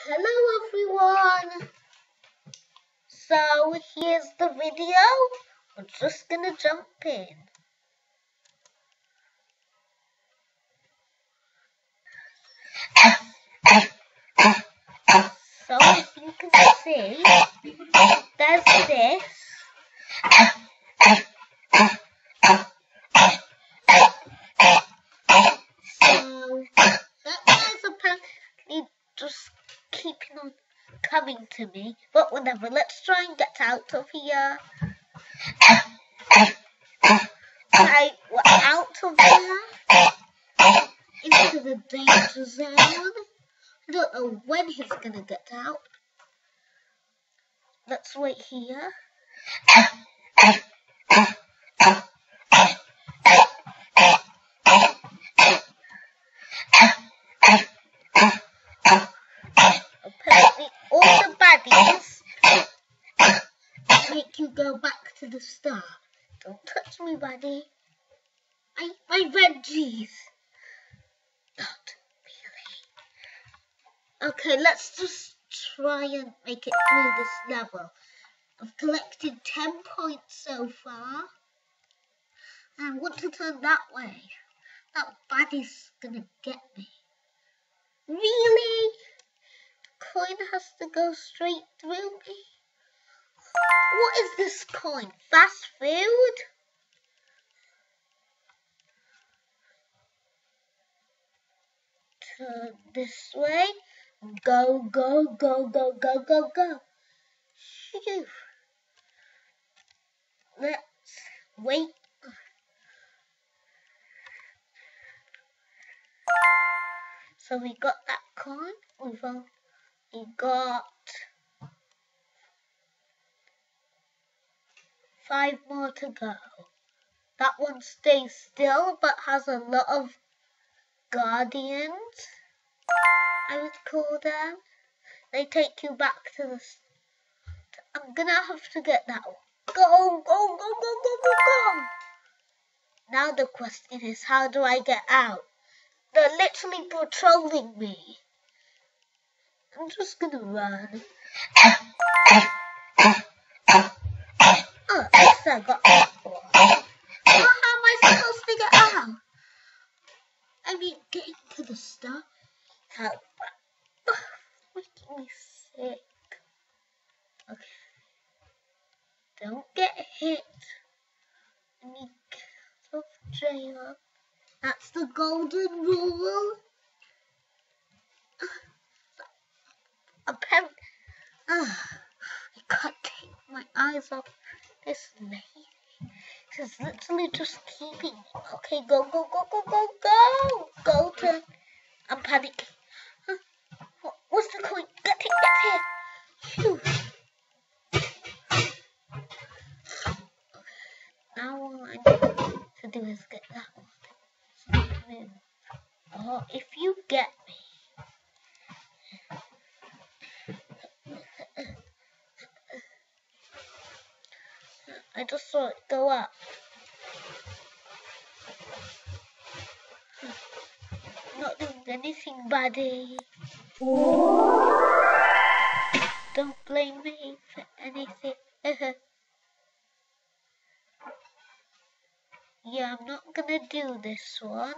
Hello everyone! So here's the video. We're just gonna jump in. So as you can see, there's this. So that guy's apparently just keeping on coming to me. But whatever, let's try and get out of here. Right, we're out of here. Into the danger zone. I don't know when he's gonna get out. Let's wait here. Apparently all the baddies make you go back to the start. Don't touch me, buddy. My veggies. Not really. Okay, let's just try and make it through this level. I've collected 10 points so far. And I want to turn that way. That baddie's gonna get me. Really? The coin has to go straight through me? What is this coin? Fast food? Turn this way. Go, go, go, go, go, go, go. Phew. Let's wait. So we got that coin. We've only got 5 more to go. That one stays still but has a lot of guardians, I would call them. They take you back to the... I'm gonna have to get that one. Go, go, go, go, go, go, go! Now the question is, how do I get out? They're literally patrolling me. I'm just gonna run. Oh, at least I got that one. Oh, how am I supposed to get out? I mean, getting to the start. Help. Making me sick. Okay. Don't get hit. I mean, get out of jail. That's the golden rule. Apparently, I can't take my eyes off this lady. She's literally just keeping me. Okay, go, go, go, go, go, go. Go to... I'm panicking. What's the coin? Get it, get it. Phew. Now all I need to do is get that one. Oh, if you get me. I just saw it go up. Not doing anything, buddy. Don't blame me for anything. Yeah, I'm not gonna do this one.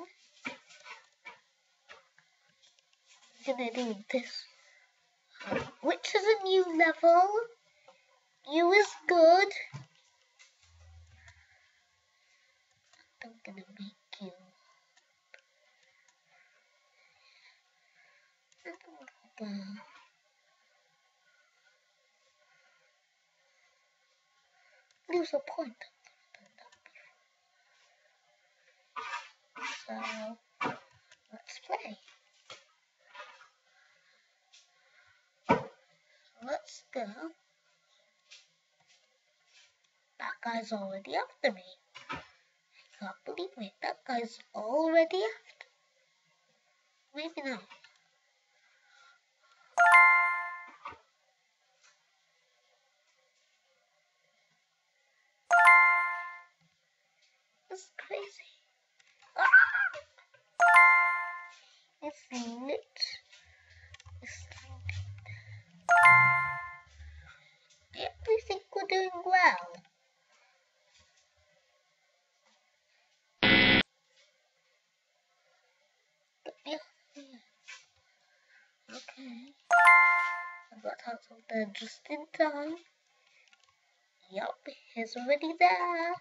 I'm gonna do this. Which is a new level. You is good. I'm gonna make you. There's a point. So let's play. Let's go. That guy's already after me. I can't believe it. That guy's already after me. Maybe not. It's crazy. Ah! It's lit. It's Okay. I got out of there just in time. Yup, he's already there.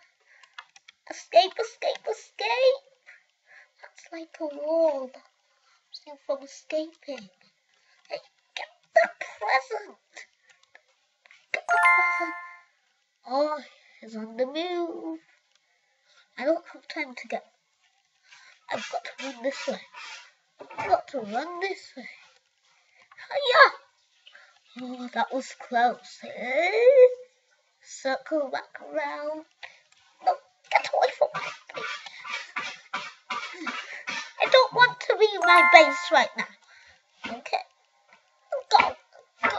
Escape, escape, escape! That's like a wall. I'm from escaping. Hey, get the present! Get the present! Oh, he's on the move. I don't have time to get... I've got to run this way. I've got to run this way. Hiya! Oh, that was close. Circle back around. No, get away from me. I don't want to be in my base right now. Okay. Go. Go.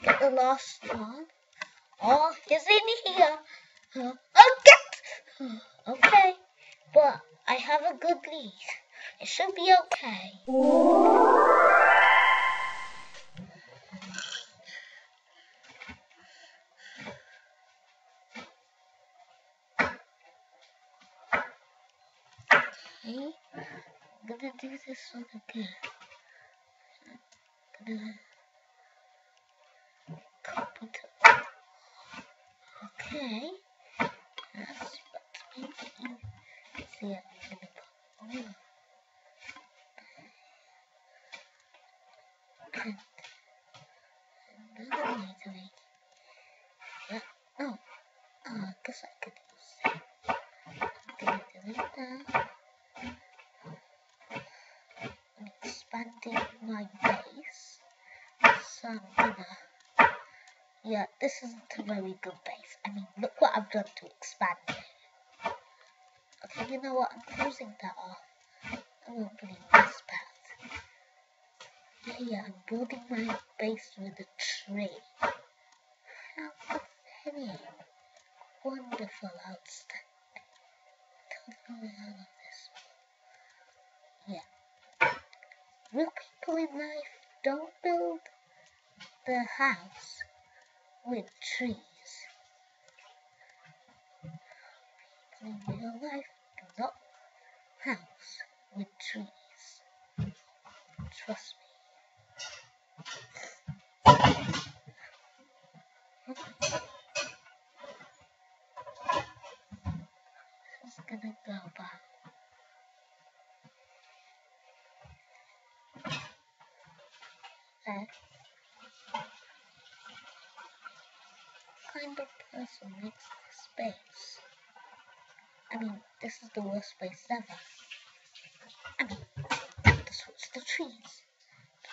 Get the last one. Oh, he's in here. Oh, get. Okay. But I have a good lead. It should be okay. Okay. I'm gonna do this one again. I'm gonna copy it. Okay. That's what makes it easier. I'm gonna put and another way to make it. Oh, I guess I could use it. I'm gonna delete that. I'm expanding my base. So I'm gonna... Yeah, this isn't a very good base. I mean, look what I've done to expand it. Okay, you know what? I'm closing that off. I'm opening this path. Yeah, I'm building my base with a tree. How pathetic. Wonderful, outstanding. Totally out of this. Yeah. Real people in life don't build their house with trees. People in real life do not house with trees. Trust me. This is gonna go back. Kind of person makes this space? I mean, this is the worst space ever. I mean, I have to switch the trees.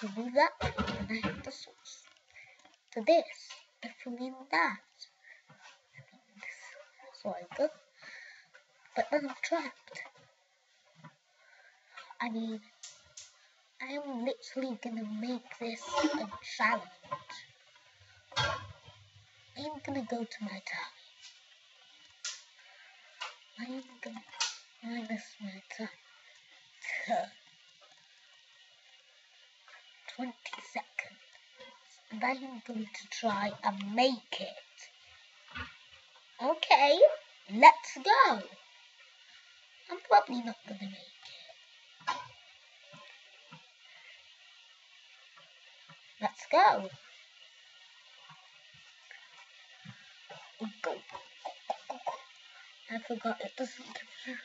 To do that, and I have to switch to this. And from in that. I mean, this is what I got. But then I'm trapped. I mean, I am literally gonna make this a challenge. I'm gonna go to my time. I'm gonna minus my time to 20 seconds. And I'm going to try and make it. Okay, let's go. I'm probably not gonna make it. Let's go. Go. I forgot it doesn't give you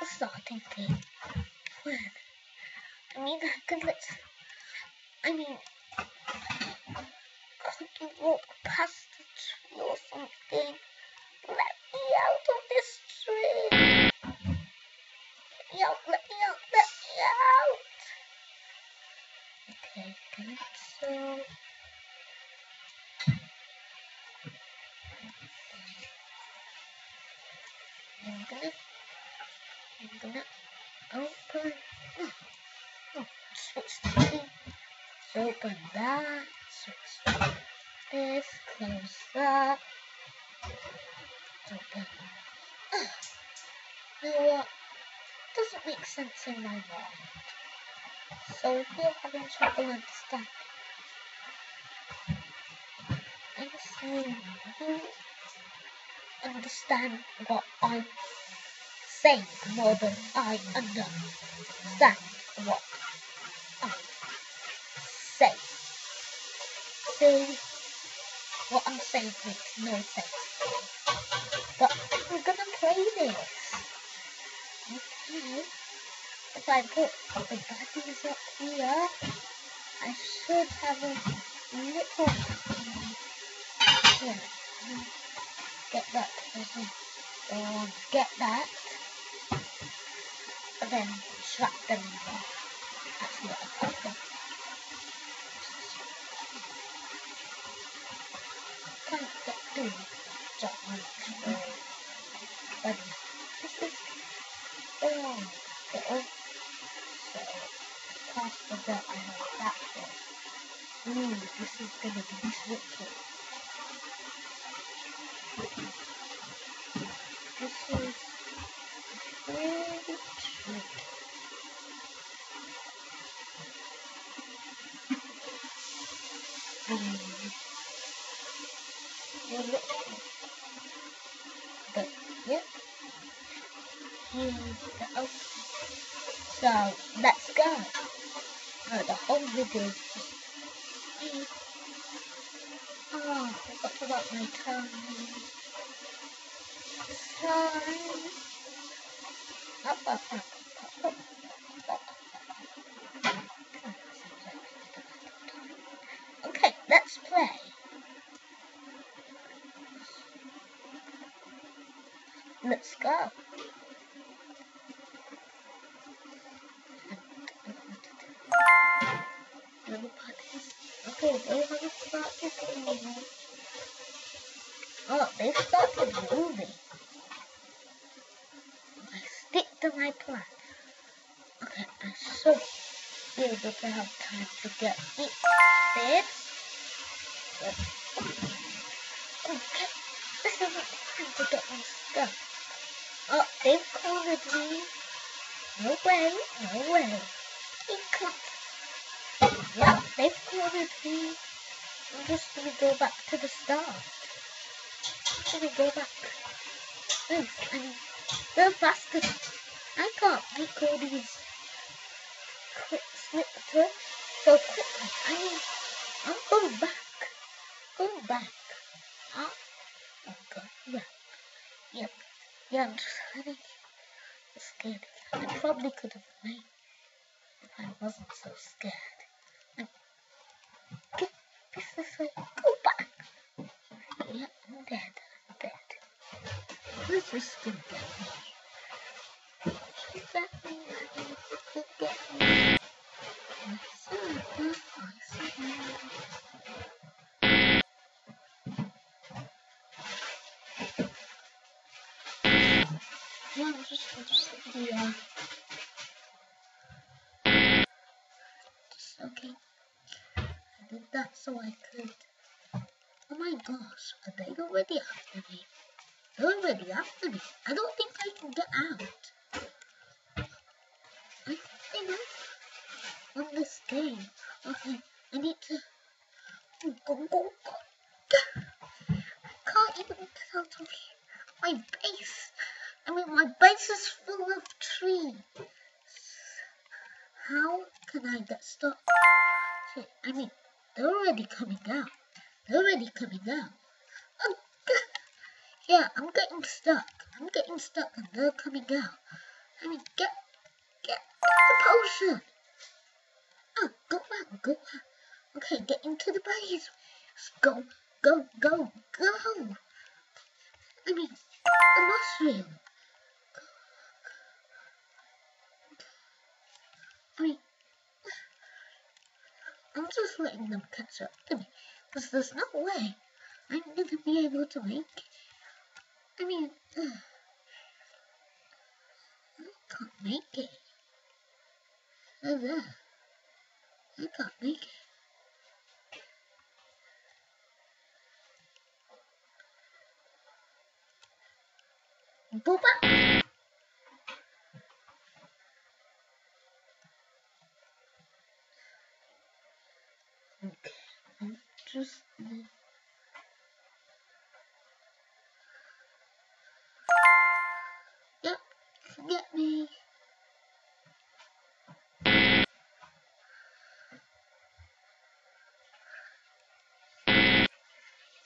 the starting thing. When? I mean, I could can't you walk past the tree or something? Let me out of this tree. Let me out, let me out, let me out. Okay, good. So I'm gonna open switch the key. Open that, switch this, close that, open. You know what? Doesn't make sense in my mind. So if you're having trouble understanding, I'm saying you understand what I'm saying more than I understand what I say. See, what I'm saying makes no sense. But we're gonna play this. Okay. If I put the baddies up here, I should have a little. Here, get that. Get that. And then trap them in there. That's what I got them. Can't get through. Just one. But this is all. So, past the belt, I have that one. Ooh, this is gonna be tricky. This is really tricky. But yeah, here's the open. So let's go. The whole video is just me. Oh, I forgot about my tongue. Okay, let's play. Let's go. Okay, they haven't started anymore. Oh, they started moving. I stick to my plan. Okay, I should be able to have time to get it fixed. Okay, this is not time to get my stuff. Oh, they've cornered me. No way, no way. He can't. Yeah, they've cornered me. I'm just gonna go back to the start. I'm gonna go back. Please, I mean, they're faster. I can't make all these quick slip turns so quickly. I mean, I'm going back. Going back. Oh god, yeah. Yep. Yeah, I'm just really scared. I probably could have made if I wasn't so scared. Okay, this way. Go back. Yeah, I'm dead. I'm dead. This is gonna get me. Exactly. Could get me. Yeah, I'm just yeah. Okay. I did that so I could. Oh my gosh, are they already after me? They're already after me. I don't think I can get out. I think on this game. Okay, I need to go. I can't even get out of here. My base. I mean, my base is full of trees. How can I get stuck? I mean, they're already coming out. They're already coming out. Oh, yeah, I'm getting stuck. I'm getting stuck and they're coming out. I mean, get the potion. Oh, go back. Okay, get into the base. Go. I mean, the mushroom. I mean, I'm just letting them catch up to me. Because there's no way I'm going to be able to make it. I mean, I can't make it. I can't make it. Booba! Okay, I'm just... Yep,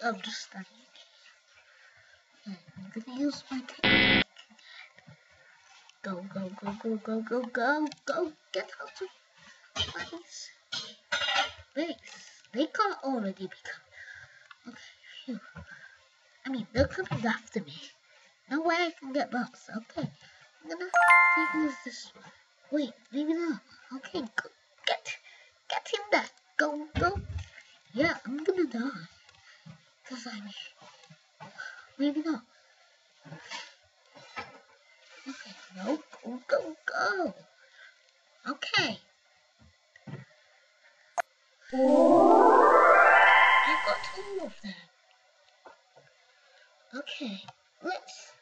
I'm just standing here. I'm gonna use my technique. Go, go, go, go, go, go, go, go! Get out of my base. They can't already become. Okay, phew. I mean, they're coming after me. No way I can get box. Okay, I'm gonna use this. Wait, maybe not. Okay, go, get him there. Go, go. Yeah, I'm gonna die. Cause maybe not. Okay, no, go, go, go. Okay. I got all of them. Okay, let's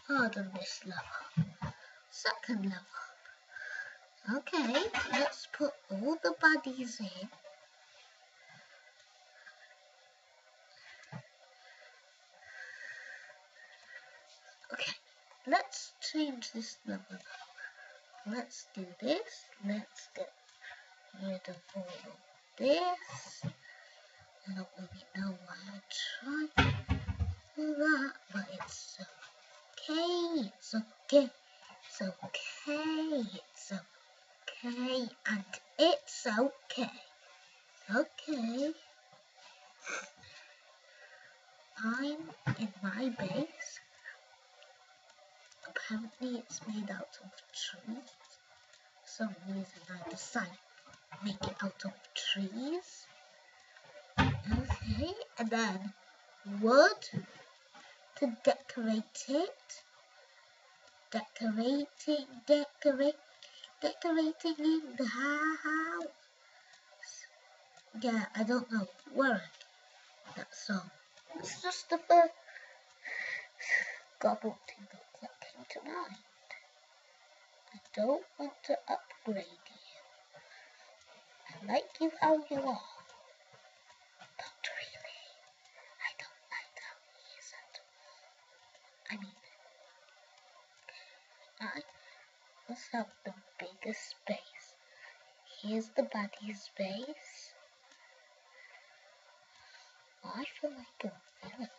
harden this level. Second level. Okay, let's put all the bodies in. Okay, let's change this level. Let's do this. Let's get rid of all of this. I don't really know why I tried to do that, but it's okay. It's okay. It's okay. It's okay. And it's okay. Okay. I'm in my base. Apparently it's made out of trees. For some reason I decided to make it out of trees. Okay, and then wood to decorate it. Decorating in the house. Yeah, I don't know where that song. It's just the first gobble tingle that came to mind. I don't want to upgrade you. I like you how you are. Not really. I don't like how he is at all. I mean, I must have the biggest space. Here's the body's space. I feel like a villain.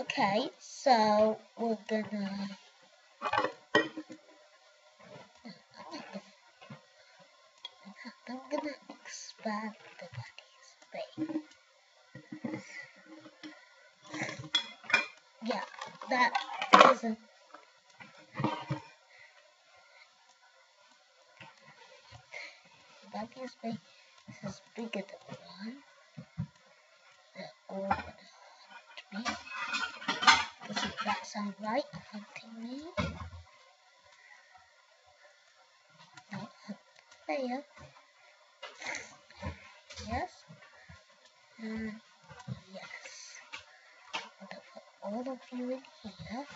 Okay, so we're gonna. I'm gonna expand the body's space. Yeah, that isn't. Body's space is bigger than one. They're all gonna hunt me. Doesn't that sound right? Hunting me? Not hunt player. Yes. Yes. I'm gonna put all of you in here.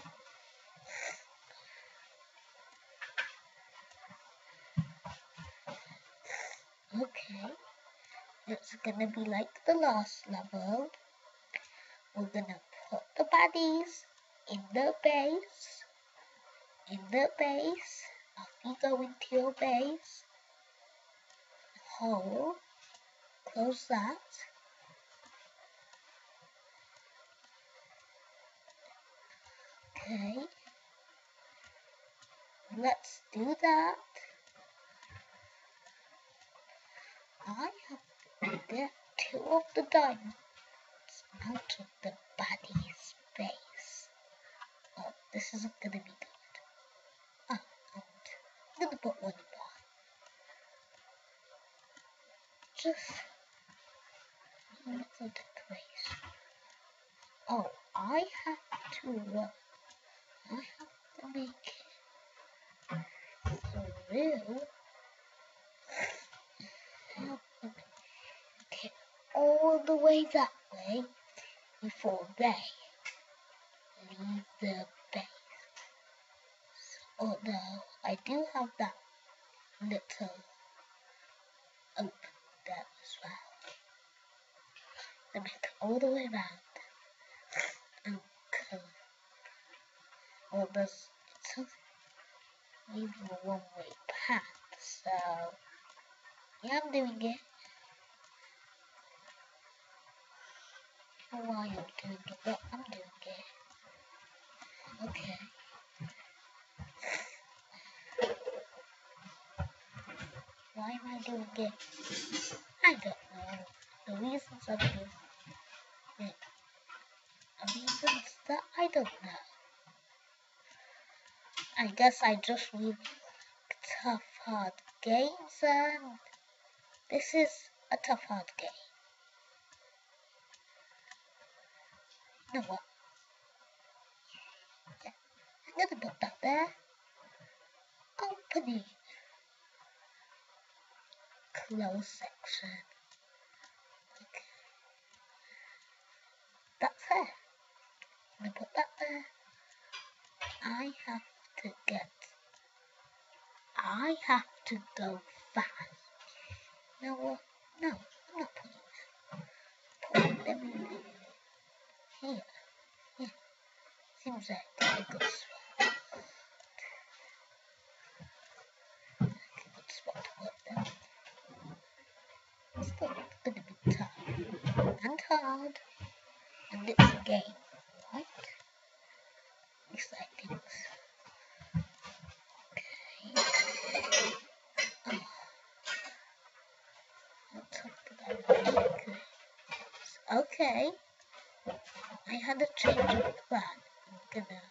Okay. It's gonna be like the last level. We're gonna put the bodies in the base. In the base. Off you go into your base. Hole. Close that. Okay. Let's do that. I have to get 2 of the diamonds out of the body's base. Oh, this isn't gonna be good. Oh, I'm gonna put one in behind. Just a little decoration. Oh, I have to make it through. Okay, all the way that way before they leave the base. Although I do have that little open there as well. They make it all the way around and curve. Well, it's even a one-way path, so yeah, I'm doing it. why I'm doing it, but I'm doing it. Okay. Why am I doing it? I don't know. The reasons I'm doing it are reasons that I don't know. I guess I just really like tough, hard games, and this is a tough, hard game. You know what? Yeah, I'm gonna put that there. Opening. Close section. Okay. That's it. I'm gonna put that there. I have to go fast. You know what? No, I'm not putting that. Put them here. Yeah. Seems like a good spot. A good spot to put them. It's still gonna be tough and hard. And it's a game, right? Exciting. Okay, I had a change of plan. I'm gonna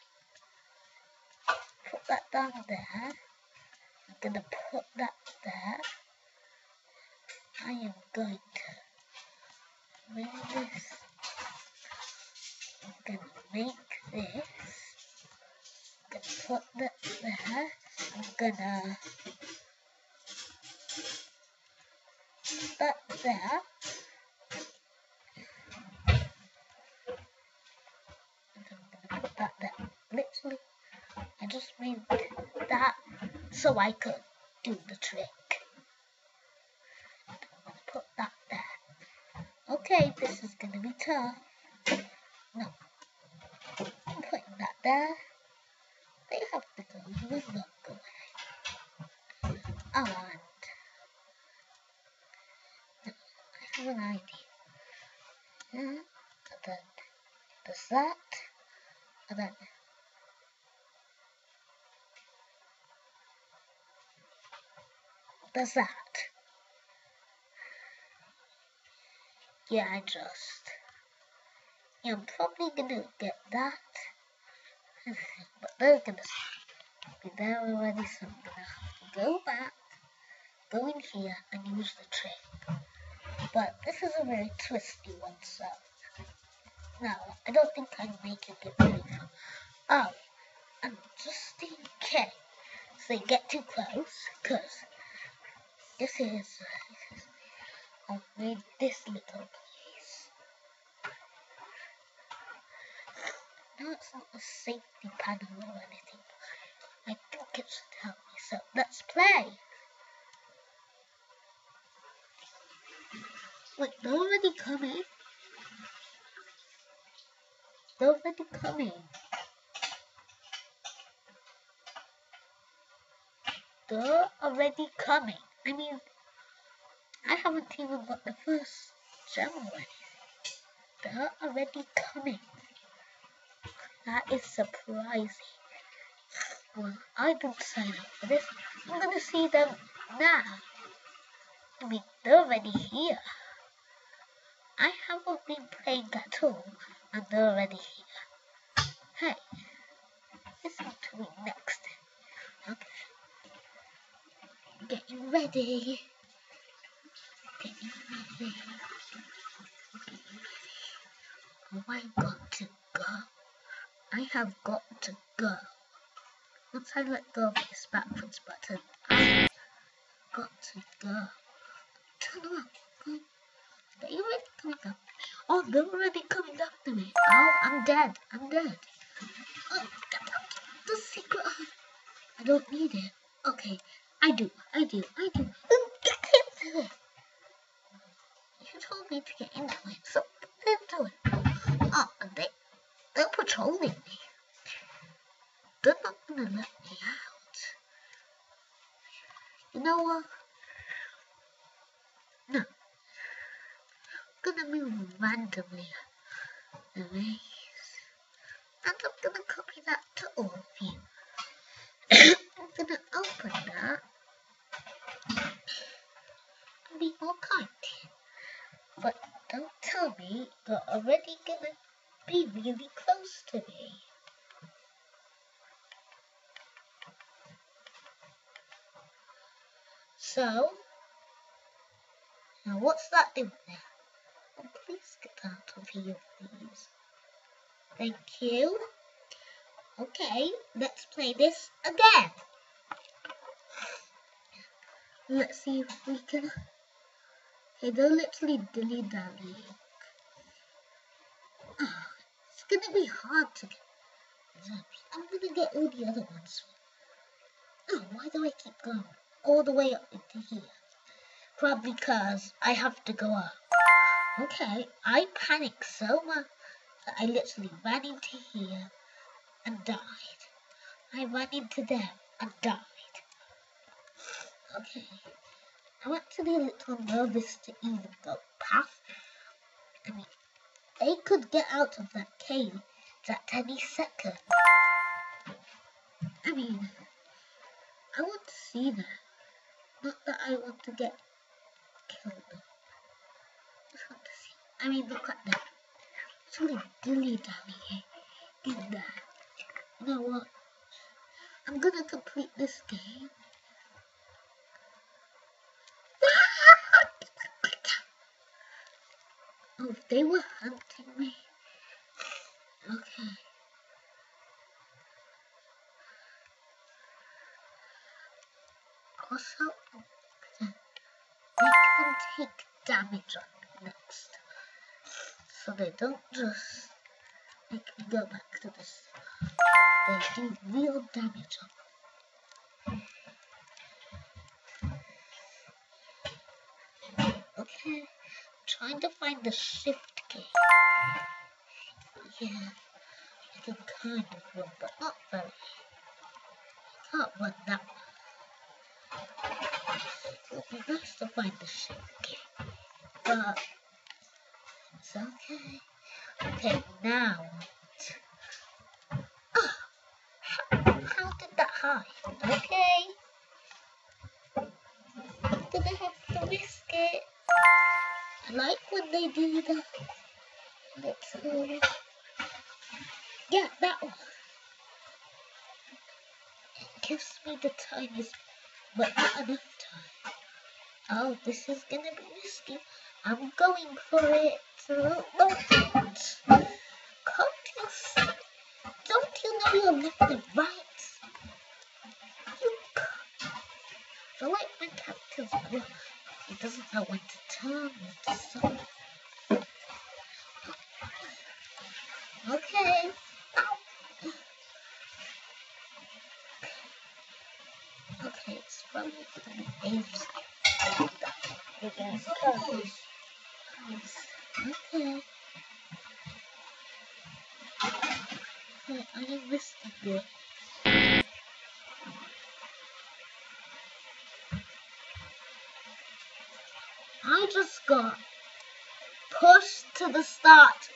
put that down there. I'm gonna put that there. I am going to make this. I'm gonna make this. I'm gonna put that there. I'm gonna put that there. Put that there. Literally, I just made that so I could do the trick. I'm gonna put that there. Okay, this is gonna be tough. No, I'm putting that there. They have to go. You will not go away. And no, I have an idea. And then there's that. And then there's that. Yeah, I'm probably gonna get that. But they're gonna be there already, so I'm gonna have to go back, go in here, and use the trick. But this is a very twisty one, so no, I don't think I'm making it very fun. Oh, and just in case they get too close, because this is, I've made this little place. No, it's not a safety panel or anything. I think it should help me, so let's play. Wait, they're already coming. They're already coming. They're already coming. I mean, I haven't even got the first gem or anything. They're already coming. That is surprising. Well, I didn't sign up for this. I'm gonna see them now. I mean, they're already here. I haven't been playing at all, and they're already here. Hey, listen to me next. Okay. Getting ready. Getting ready. Oh, I got to go. I have got to go. Once I let go of this backwards button, I've got to go. Turn around. Go. They're already coming up. Oh, they're already coming after me. Oh, I'm dead. I'm dead. Oh, the secret. I don't need it. Okay, I do. Get into it. You told me to get into it, so get into it. Oh, they're patrolling me. They're not gonna let me out. You know what? No. I'm gonna move randomly the maze. And I'm gonna copy that to all of you. I'm gonna open that and be more kind. But don't tell me you're already gonna be really close to me. So, now what's that doing there? Oh, please get out of here, please. Thank you. Okay, let's play this again. Let's see if we can... Okay, they're literally dilly-dallying. Oh, it's gonna be hard to get them. I'm gonna get all the other ones. Oh, why do I keep going all the way up into here? Probably because I have to go up. Okay, I panicked so much that I literally ran into here and died. I ran into them and died. Okay, I'm actually a little nervous to even go past. I mean, they could get out of that cave at any second. I mean, I want to see them. Not that I want to get killed. I just want to see. I mean, look at them. It's really dilly-dallying in there. You know what? I'm gonna complete this game. Oh, they were hunting me. Okay. Also, make them take damage on me next. So they don't just make me go back to this. They do real damage on me. Okay. I'm trying to find the shift key. Yeah. I can kind of run, but not very. I can't run that one. It would be nice to find the shift key. But it's okay. Okay, now what? Oh, how did that hide? Okay. I'm gonna have to risk it. I like when they do that. Let's yeah, that one. It gives me the tiniest, but not enough time. Oh, this is gonna be risky. I'm going for it. Don't you know you're left and right? You can't. I like my character's growth. He doesn't know when to turn, when to stop. Okay. Ow. Okay, it's probably gonna be dangerous. We're gonna cover. Okay. Okay, I am risking it. I just got pushed to the start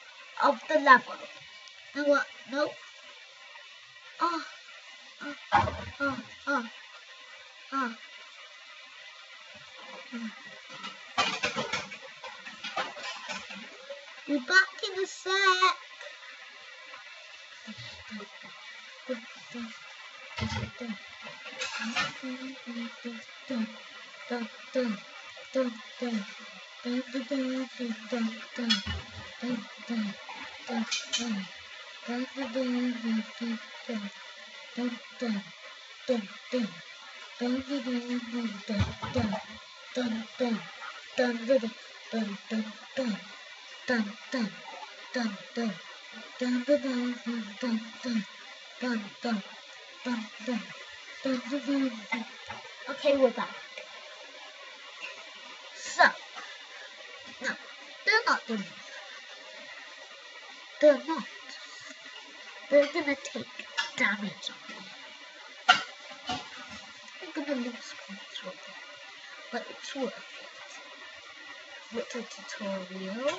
of the level. You know what? Nope. Oh. We're back in a sec. Okay, we're back. So, no, they're not doing that. They're not. They're gonna take damage on me. I'm gonna lose control, but it's worth it. Little tutorial.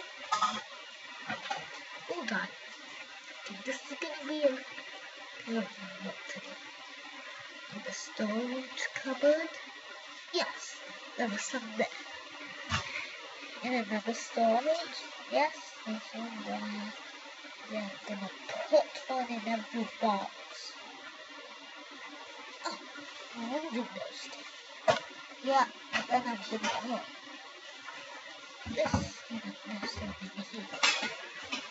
Oh, I? This is gonna be a what to do. In the storage cupboard? Yes, there was some there. In another storage? Yes, there's one there. Yeah, I'm gonna put one in every box. Oh, I'm using those two. Yeah, and then I'm gonna put this in this one in here.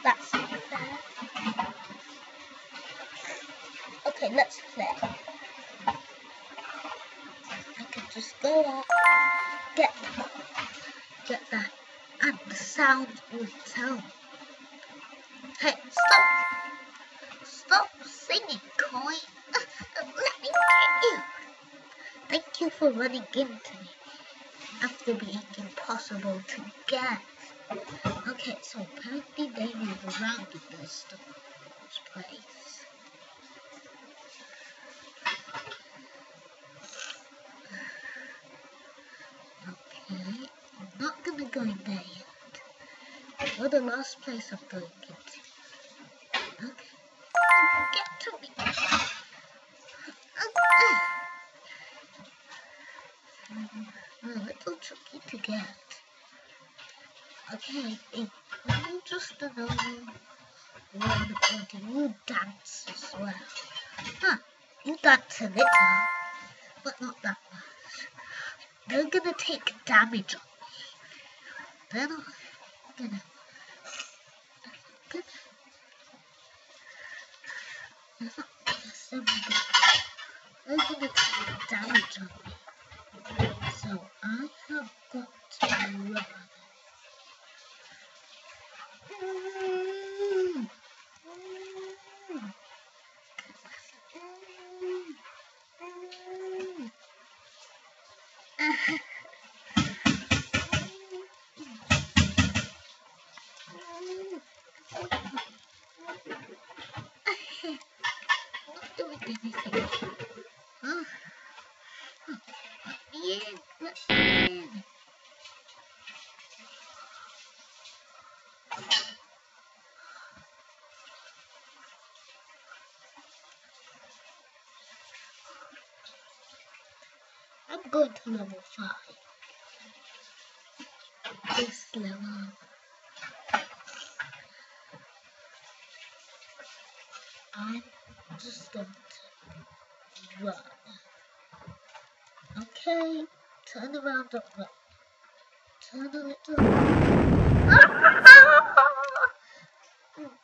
That's not fair. Okay, let's play. I can just go up, get that, and the sound will tell me. Hey, stop singing, Coin. Let me get you. Thank you for running into me after being impossible to get. Okay, so apparently they move around in this place. Okay, I'm not gonna go in there yet. Or the last place I'm going into. Okay. Get to me. A little tricky to get. Okay, include just another one party. You dance as well. Huh, you dance a little, but not that much. They're gonna take damage on me. Then I'm gonna they're gonna take damage on me. So I have got to run. Not doing anything. Huh? Let me in. I'm going to level 5. This level. I'm just going to run. Okay, turn around and run. Turn a little.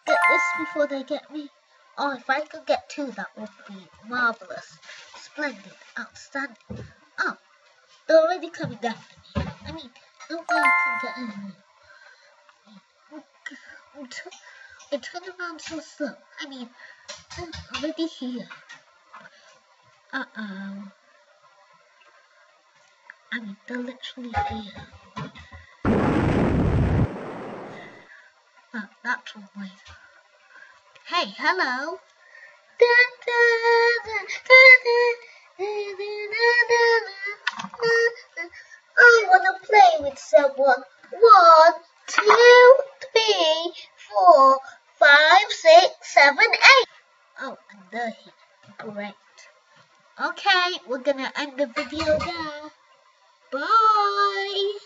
Get this before they get me. Oh, if I could get 2, that would be marvelous. Splendid. Outstanding. Oh, they're already coming after me. I mean, no way I can get in. I turn around so slow. I mean, I'm already here. Uh-oh. I mean, they're literally here. Oh, that's one way. Hey, hello. I want to play with someone. 1, 2, 3, 4, 5, 6, 7, 8. Oh, and they're here. Great. Okay, we're gonna end the video there. Bye.